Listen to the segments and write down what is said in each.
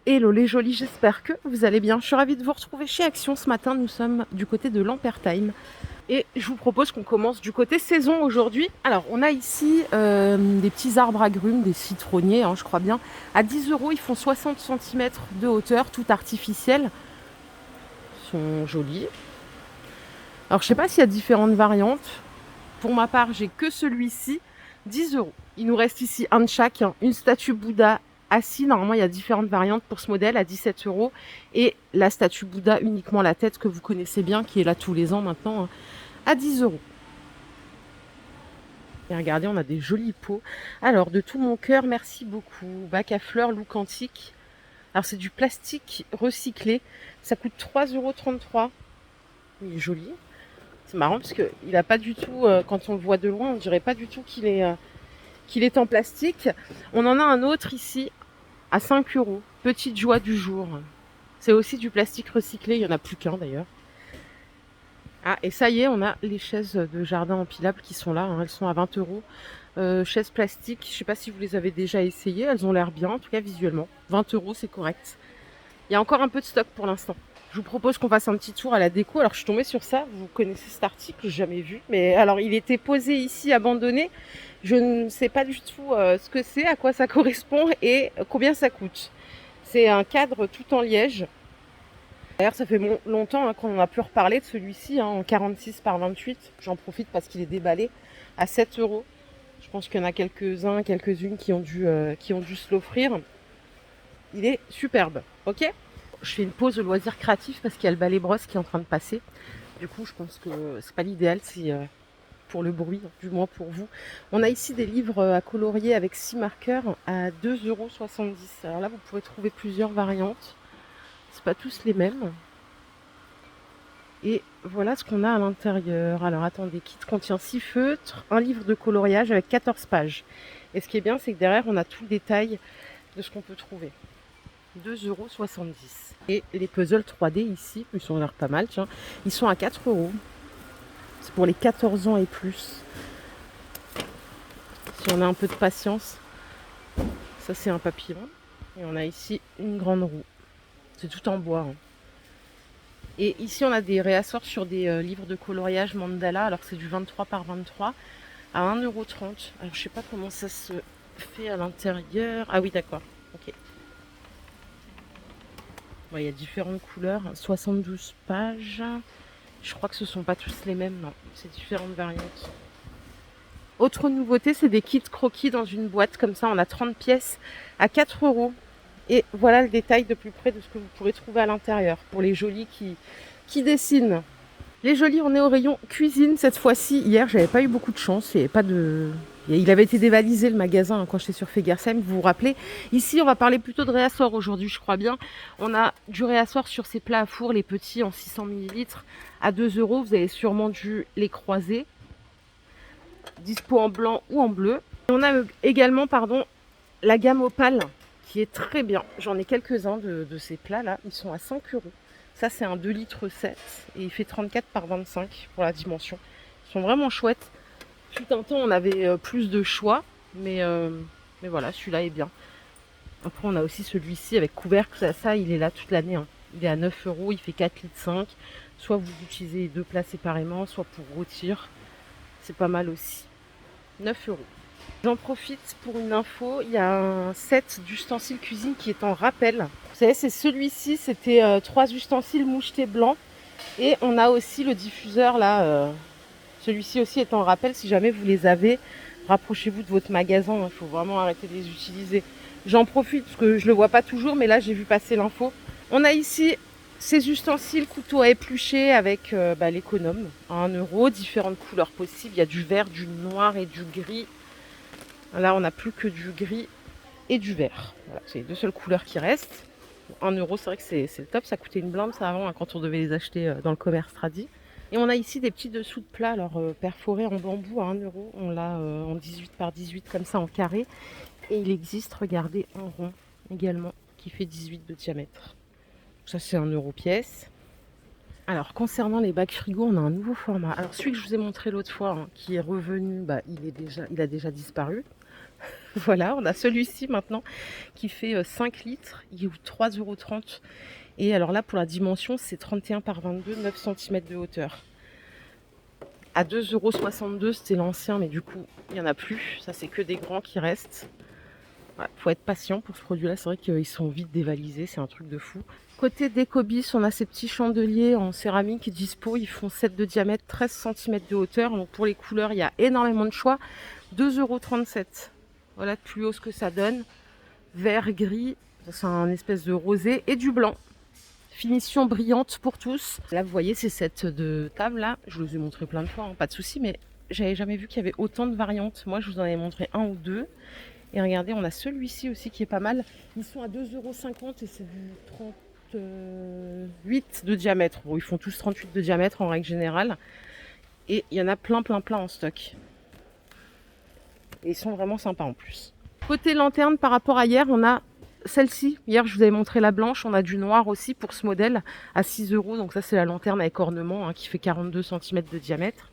Hello les jolis, j'espère que vous allez bien. Je suis ravie de vous retrouver chez Action ce matin. Nous sommes du côté de Lampertheim et je vous propose qu'on commence du côté saison aujourd'hui. Alors on a ici des petits arbres agrumes, des citronniers, je crois bien. À 10 euros, ils font 60 cm de hauteur, tout artificiel. Ils sont jolis. Alors je sais pas s'il y a différentes variantes. Pour ma part, j'ai que celui-ci, 10 euros. Il nous reste ici un de chaque, une statue Bouddha assis. Normalement, il y a différentes variantes pour ce modèle à 17 euros. Et la statue Bouddha, uniquement la tête que vous connaissez bien, qui est là tous les ans maintenant, à 10 euros. Et regardez, on a des jolis pots. Alors, de tout mon cœur, merci beaucoup. Bac à fleurs, look antique. Alors, c'est du plastique recyclé. Ça coûte 3,33 €. Il est joli. C'est marrant parce qu'il n'a pas du tout, quand on le voit de loin, on dirait pas du tout qu'il est en plastique. On en a un autre ici à 5 euros. Petite joie du jour. C'est aussi du plastique recyclé, il n'y en a plus qu'un d'ailleurs. Ah, et ça y est, on a les chaises de jardin empilables qui sont là. Elles sont à 20 euros. Chaises plastiques, je ne sais pas si vous les avez déjà essayées. Elles ont l'air bien, en tout cas visuellement. 20 euros, c'est correct. Il y a encore un peu de stock pour l'instant. Je vous propose qu'on fasse un petit tour à la déco. Alors je suis tombée sur ça, vous connaissez cet article, j'ai jamais vu. Mais alors il était posé ici, abandonné. Je ne sais pas du tout ce que c'est, à quoi ça correspond et combien ça coûte. C'est un cadre tout en liège. D'ailleurs ça fait longtemps qu'on n'en a plus reparlé de celui-ci, en 46 par 28. J'en profite parce qu'il est déballé à 7 euros. Je pense qu'il y en a quelques-uns, quelques-unes qui ont dû se l'offrir. Il est superbe, ok ? Je fais une pause de loisirs créatifs parce qu'il y a le balai brosse qui est en train de passer. Du coup, je pense que c'est pas l'idéal pour le bruit, du moins pour vous. On a ici des livres à colorier avec 6 marqueurs à 2,70 €. Alors là, vous pourrez trouver plusieurs variantes. C'est pas tous les mêmes. Et voilà ce qu'on a à l'intérieur. Alors attendez, kit contient 6 feutres, un livre de coloriage avec 14 pages. Et ce qui est bien, c'est que derrière, on a tout le détail de ce qu'on peut trouver. 2,70 €. Et les puzzles 3D ici, ils ont l'air pas mal, tiens. Ils sont à 4 euros. C'est pour les 14 ans et plus. Si on a un peu de patience. Ça, c'est un papillon. Et on a ici une grande roue. C'est tout en bois. Et ici, on a des réassorts sur des livres de coloriage mandala. Alors, c'est du 23 par 23 à 1,30 €. Alors, je sais pas comment ça se fait à l'intérieur. Ah oui, d'accord. Ok. Bon, il y a différentes couleurs. 72 pages. Je crois que ce ne sont pas tous les mêmes, non. C'est différentes variantes. Autre nouveauté, c'est des kits croquis dans une boîte. Comme ça, on a 30 pièces à 4 euros. Et voilà le détail de plus près de ce que vous pourrez trouver à l'intérieur. Pour les jolis qui dessinent. Les jolis, on est au rayon cuisine cette fois-ci. Hier, j'avais pas eu beaucoup de chance. Il avait été dévalisé le magasin quand j'étais sur Fegersheim, vous vous rappelez. Ici, on va parler plutôt de réassort aujourd'hui, je crois bien. On a du réassort sur ces plats à four, les petits en 600 ml à 2 euros. Vous avez sûrement dû les croiser. Dispo en blanc ou en bleu. Et on a également, la gamme Opale qui est très bien. J'en ai quelques-uns de ces plats-là. Ils sont à 5 euros. Ça, c'est un 2 litres 7 et il fait 34 par 25 pour la dimension. Ils sont vraiment chouettes. Fut un temps, on avait plus de choix, mais voilà, celui-là est bien. Après, on a aussi celui-ci avec couvercle. Ça, il est là toute l'année. Il est à 9 euros, il fait 4 litres 5. Soit vous utilisez les deux plats séparément, soit pour rôtir. C'est pas mal aussi. 9 euros. J'en profite pour une info. Il y a un set d'ustensiles cuisine qui est en rappel. Vous savez, c'est celui-ci. C'était 3 ustensiles mouchetés blancs. Et on a aussi le diffuseur là. Celui-ci aussi est en rappel. Si jamais vous les avez, rapprochez-vous de votre magasin. Il faut vraiment arrêter de les utiliser. J'en profite parce que je ne le vois pas toujours, mais là j'ai vu passer l'info. On a ici ces ustensiles couteaux à éplucher avec l'économe à 1 euro. Différentes couleurs possibles. Il y a du vert, du noir et du gris. Là, on n'a plus que du gris et du vert. Voilà, c'est les deux seules couleurs qui restent. 1 euro, c'est vrai que c'est le top. Ça coûtait une blinde, ça, avant, quand on devait les acheter dans le commerce tradi. Et on a ici des petits dessous de plat, alors perforés en bambou à 1 euro. On l'a en 18 par 18, comme ça, en carré. Et il existe, regardez, en rond également, qui fait 18 de diamètre. Ça, c'est 1 euro pièce. Alors, concernant les bacs frigo, on a un nouveau format. Alors, celui que je vous ai montré l'autre fois, qui est revenu, il a déjà disparu. Voilà, on a celui-ci maintenant qui fait 5 litres, il coûte 3,30 €. Et alors là, pour la dimension, c'est 31 par 22, 9 centimètres de hauteur. À 2,62 €, c'était l'ancien, mais du coup, il n'y en a plus. Ça, c'est que des grands qui restent. Ouais, faut être patient pour ce produit-là. C'est vrai qu'ils sont vite dévalisés, c'est un truc de fou. Côté Décobis, on a ces petits chandeliers en céramique dispo. Ils font 7 de diamètre, 13 centimètres de hauteur. Donc pour les couleurs, il y a énormément de choix. 2,37 €. Voilà de plus haut ce que ça donne. Vert, gris, c'est un espèce de rosé et du blanc. Finition brillante pour tous. Là, vous voyez, ces sets de table là, je vous ai montré plein de fois, hein, pas de souci, mais j'avais jamais vu qu'il y avait autant de variantes. Moi, je vous en ai montré un ou deux. Et regardez, on a celui-ci aussi qui est pas mal. Ils sont à 2,50 € et c'est du 38 de diamètre. Bon, ils font tous 38 de diamètre en règle générale. Et il y en a plein en stock. Et ils sont vraiment sympas en plus. Côté lanterne, par rapport à hier, on a celle-ci. Hier, je vous avais montré la blanche. On a du noir aussi pour ce modèle à 6 €. Donc ça, c'est la lanterne avec ornement, hein, qui fait 42 centimètres de diamètre.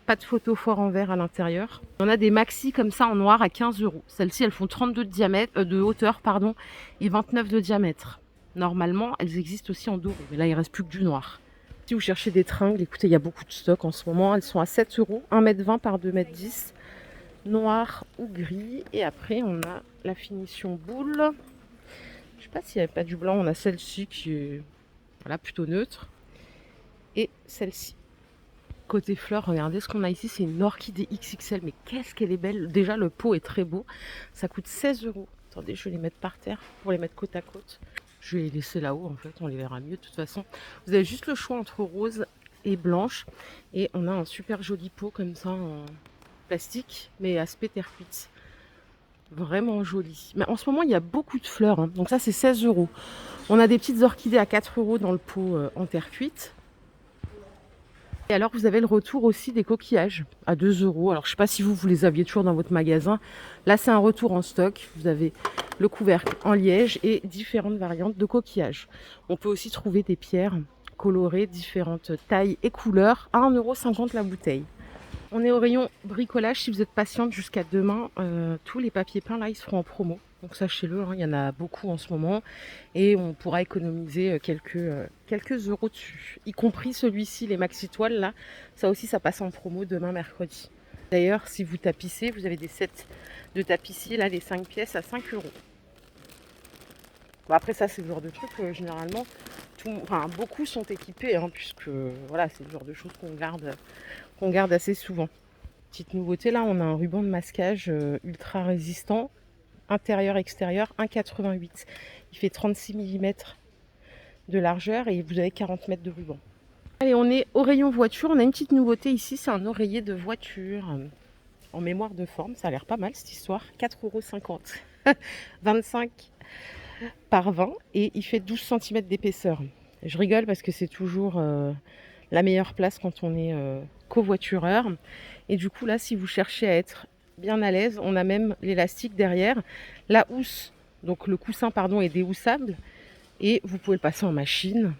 Pas de photophore en verre à l'intérieur. On a des maxi comme ça en noir à 15 €. Celles-ci, elles font 32 de diamètre, de hauteur, pardon, et 29 de diamètre. Normalement, elles existent aussi en doré, mais là, il reste plus que du noir. Si vous cherchez des tringles, écoutez, il y a beaucoup de stock en ce moment. Elles sont à 7 €, 1,20 m par 2,10 m, noir ou gris. Et après, on a la finition boule. Je sais pas s'il n'y avait pas du blanc. On a celle-ci qui est, voilà, plutôt neutre. Et celle-ci. Côté fleurs, regardez ce qu'on a ici, c'est une orchidée XXL, mais qu'est-ce qu'elle est belle. Déjà, le pot est très beau. Ça coûte 16 €. Attendez, je vais les mettre par terre pour les mettre côte à côte. Je vais les laisser là-haut, en fait, on les verra mieux de toute façon. Vous avez juste le choix entre rose et blanche. Et on a un super joli pot comme ça en plastique, mais aspect terre cuite. Vraiment joli. Mais en ce moment, il y a beaucoup de fleurs, hein. Donc ça, c'est 16 €. On a des petites orchidées à 4 € dans le pot en terre cuite. Et alors, vous avez le retour aussi des coquillages à 2 €. Alors, je ne sais pas si vous les aviez toujours dans votre magasin. Là, c'est un retour en stock. Vous avez le couvercle en liège et différentes variantes de coquillages. On peut aussi trouver des pierres colorées, différentes tailles et couleurs, à 1,50 € la bouteille. On est au rayon bricolage. Si vous êtes patiente jusqu'à demain, tous les papiers peints là, ils seront en promo. Donc sachez-le, hein, il y en a beaucoup en ce moment et on pourra économiser quelques euros dessus. Y compris celui-ci, les maxi toiles là, ça aussi ça passe en promo demain mercredi. D'ailleurs, si vous tapissez, vous avez des sets de tapissier là, les 5 pièces à 5 €. Bon, après ça, c'est le genre de truc généralement, beaucoup sont équipés, hein, puisque voilà, c'est le genre de choses qu'on garde assez souvent. Petite nouveauté là, on a un ruban de masquage ultra résistant, intérieur-extérieur, 1,88. Il fait 36 mm de largeur et vous avez 40 mètres de ruban. Allez, on est au rayon voiture. On a une petite nouveauté ici, c'est un oreiller de voiture en mémoire de forme. Ça a l'air pas mal cette histoire. 4,50 €. 25 par 20 et il fait 12 cm d'épaisseur. Je rigole parce que c'est toujours la meilleure place quand on est covoitureur. Et du coup là, si vous cherchez à être bien à l'aise, on a même l'élastique derrière. La housse, donc le coussin pardon, est déhoussable et vous pouvez le passer en machine.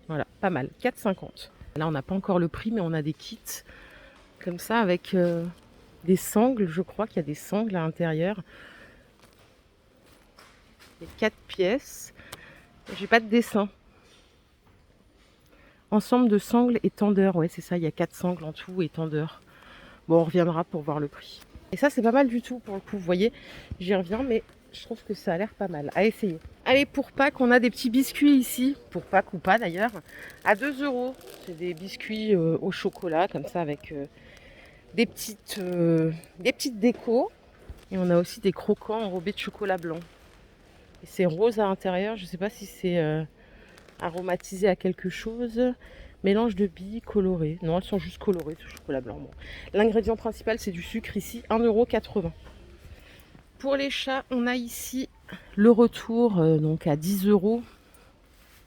Voilà, pas mal, 4,50 €. Là on n'a pas encore le prix, mais on a des kits comme ça avec des sangles. Je crois qu'il y a des sangles à l'intérieur. Il y a 4 pièces. J'ai pas de dessin. Ensemble de sangles et tendeurs. Ouais, c'est ça, il y a 4 sangles en tout et tendeurs. Bon, on reviendra pour voir le prix. Et ça, c'est pas mal du tout pour le coup. Vous voyez, j'y reviens, mais je trouve que ça a l'air pas mal. À essayer. Allez, pour Pâques, on a des petits biscuits ici. Pour Pâques ou pas d'ailleurs. À 2 €. C'est des biscuits au chocolat, comme ça, avec des petites décos. Et on a aussi des croquants enrobés de chocolat blanc. Et c'est rose à l'intérieur. Je ne sais pas si c'est aromatisé à quelque chose. Mélange de billes colorées. Non, elles sont juste colorées, ce chocolat blanc. Bon. L'ingrédient principal, c'est du sucre ici, 1,80 €. Pour les chats, on a ici le retour donc à 10 €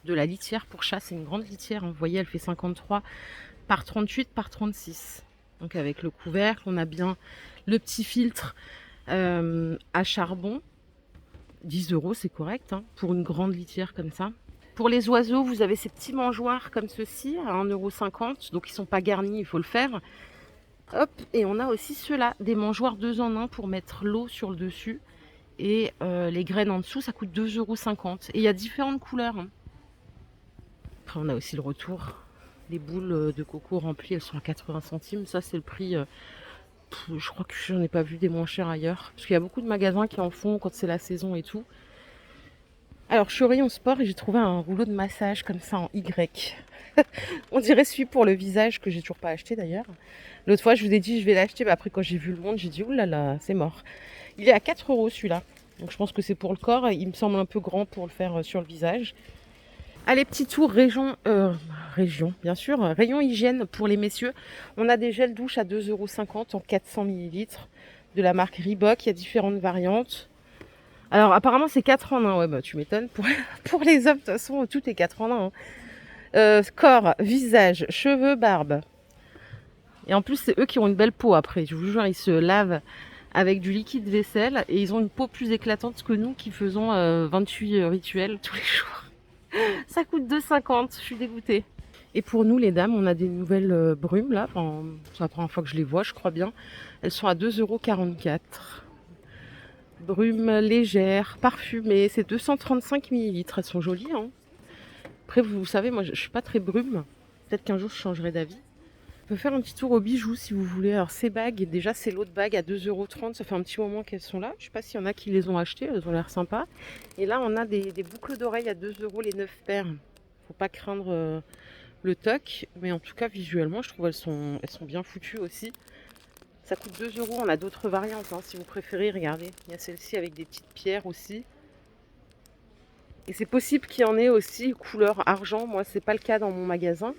de la litière pour chat. C'est une grande litière, hein. Vous voyez, elle fait 53 par 38 par 36. Donc avec le couvercle, on a bien le petit filtre à charbon. 10 €, c'est correct, hein, pour une grande litière comme ça. Pour les oiseaux, vous avez ces petits mangeoires comme ceci à 1,50 €. Donc ils ne sont pas garnis, il faut le faire. Hop, et on a aussi ceux-là, des mangeoires 2 en 1 pour mettre l'eau sur le dessus. Et les graines en dessous, ça coûte 2,50 €. Et il y a différentes couleurs, hein. Après, on a aussi le retour. Les boules de coco remplies, elles sont à 80 centimes. Ça, c'est le prix. Je crois que j'en ai pas vu des moins chers ailleurs. Parce qu'il y a beaucoup de magasins qui en font quand c'est la saison et tout. Alors, je suis au rayon sport et j'ai trouvé un rouleau de massage comme ça en Y. On dirait celui pour le visage que j'ai toujours pas acheté d'ailleurs. L'autre fois, je vous ai dit je vais l'acheter. Mais après, quand j'ai vu le monde, j'ai dit oulala, c'est mort. Il est à 4 € celui-là. Donc, je pense que c'est pour le corps. Il me semble un peu grand pour le faire sur le visage. Allez, petit tour région, bien sûr, rayon hygiène pour les messieurs. On a des gels douche à 2,50 € en 400 ml de la marque Reebok. Il y a différentes variantes. Alors, apparemment, c'est 4 en 1. Ouais, bah, tu m'étonnes. Pour les hommes, de toute façon, tout est 4 en 1. Hein. Corps, visage, cheveux, barbe. Et en plus, c'est eux qui ont une belle peau après. Je vous jure, ils se lavent avec du liquide vaisselle et ils ont une peau plus éclatante que nous qui faisons 28 rituels tous les jours. Ça coûte 2,50 €, je suis dégoûtée. Et pour nous, les dames, on a des nouvelles brumes là. Enfin, c'est la première fois que je les vois, je crois bien. Elles sont à 2,44 €. Brumes légères, parfumées, c'est 235 ml. Elles sont jolies, hein. Après, vous savez, moi, je suis pas très brume. Peut-être qu'un jour, je changerai d'avis. On peut faire un petit tour aux bijoux si vous voulez. Alors, ces bagues, déjà, c'est l'autre bague à 2,30 €. Ça fait un petit moment qu'elles sont là. Je sais pas s'il y en a qui les ont achetées. Elles ont l'air sympas. Et là, on a des boucles d'oreilles à 2 € les 9 paires. Faut pas craindre le toc. Mais en tout cas, visuellement, je trouve elles sont bien foutues aussi. Ça coûte 2 €. On a d'autres variantes, hein, si vous préférez. Regardez, il y a celle-ci avec des petites pierres aussi. Et c'est possible qu'il y en ait aussi couleur argent. Moi, c'est pas le cas dans mon magasin.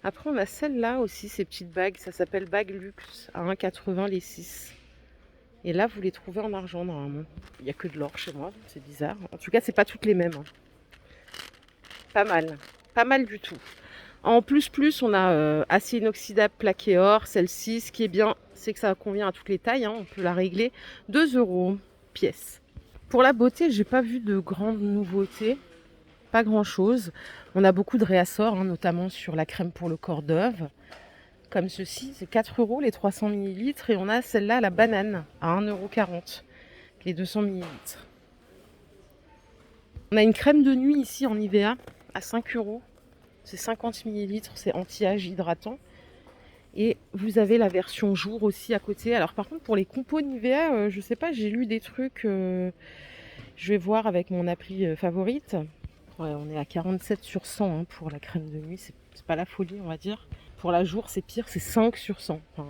Après, on a celle-là aussi, ces petites bagues. Ça s'appelle bague luxe à 1,80 € les 6. Et là, vous les trouvez en argent normalement. Il n'y a que de l'or chez moi, c'est bizarre. En tout cas, c'est pas toutes les mêmes. Hein. Pas mal. Pas mal du tout. En plus, on a acier inoxydable plaqué or. Celle-ci, ce qui est bien, c'est que ça convient à toutes les tailles. Hein. On peut la régler. 2 € pièce. Pour la beauté, j'ai pas vu de grandes nouveautés. Pas grand chose. On a beaucoup de réassorts, hein, notamment sur la crème pour le corps d'Oeuvre. Comme ceci, c'est 4 € les 300 ml. Et on a celle-là, la banane, à 1,40 € les 200 ml. On a une crème de nuit ici en Nivea à 5 €. C'est 50 ml, c'est anti-âge hydratant. Et vous avez la version jour aussi à côté. Alors par contre, pour les compos Nivea, je sais pas, j'ai lu des trucs. Je vais voir avec mon appli favorite. Ouais, on est à 47 sur 100 hein, pour la crème de nuit. C'est pas la folie, on va dire. Pour la jour, c'est pire, c'est 5 sur 100. Enfin,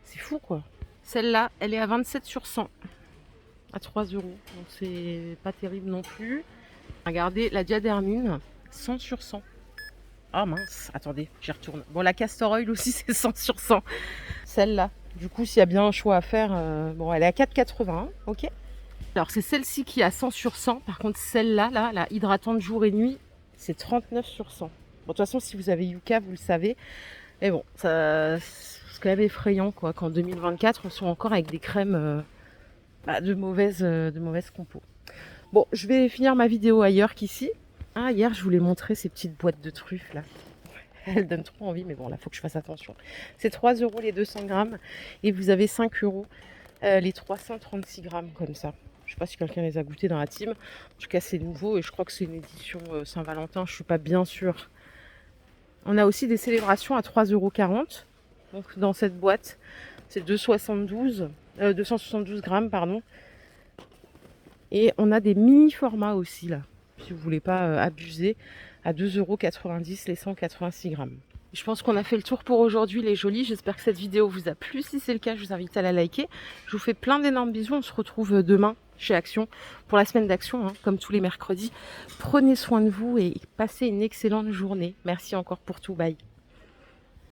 c'est fou, quoi. Celle-là, elle est à 27 sur 100. À 3 €. Donc, c'est pas terrible non plus. Regardez, la Diadermine, 100 sur 100. Ah mince, attendez, j'y retourne. Bon, la Castor Oil aussi, c'est 100 sur 100. Celle-là. Du coup, s'il y a bien un choix à faire, bon, elle est à 4,80, ok. Alors, c'est celle-ci qui est à 100 sur 100. Par contre, celle-là, là, la hydratante jour et nuit, c'est 39 sur 100. Bon, de toute façon, si vous avez Yuka, vous le savez. Mais bon, ça, c'est quand même effrayant, quoi, qu'en 2024, on soit encore avec des crèmes de mauvaise compo. Bon, je vais finir ma vidéo ailleurs qu'ici. Ah, hier, je voulais montrer ces petites boîtes de truffes, là. Elles donnent trop envie, mais bon, là, il faut que je fasse attention. C'est 3 € les 200 grammes et vous avez 5 € les 336 grammes, comme ça. Je sais pas si quelqu'un les a goûtés dans la team. En tout cas, c'est nouveau et je crois que c'est une édition Saint-Valentin. Je suis pas bien sûre. On a aussi des célébrations à 3,40 € donc dans cette boîte. C'est 272 grammes, pardon. Et on a des mini formats aussi là, si vous voulez pas abuser, à 2,90 € les 186 grammes. Je pense qu'on a fait le tour pour aujourd'hui les jolis. J'espère que cette vidéo vous a plu. Si c'est le cas, je vous invite à la liker. Je vous fais plein d'énormes bisous. On se retrouve demain chez Action pour la semaine d'Action, hein, comme tous les mercredis. Prenez soin de vous et passez une excellente journée. Merci encore pour tout. Bye.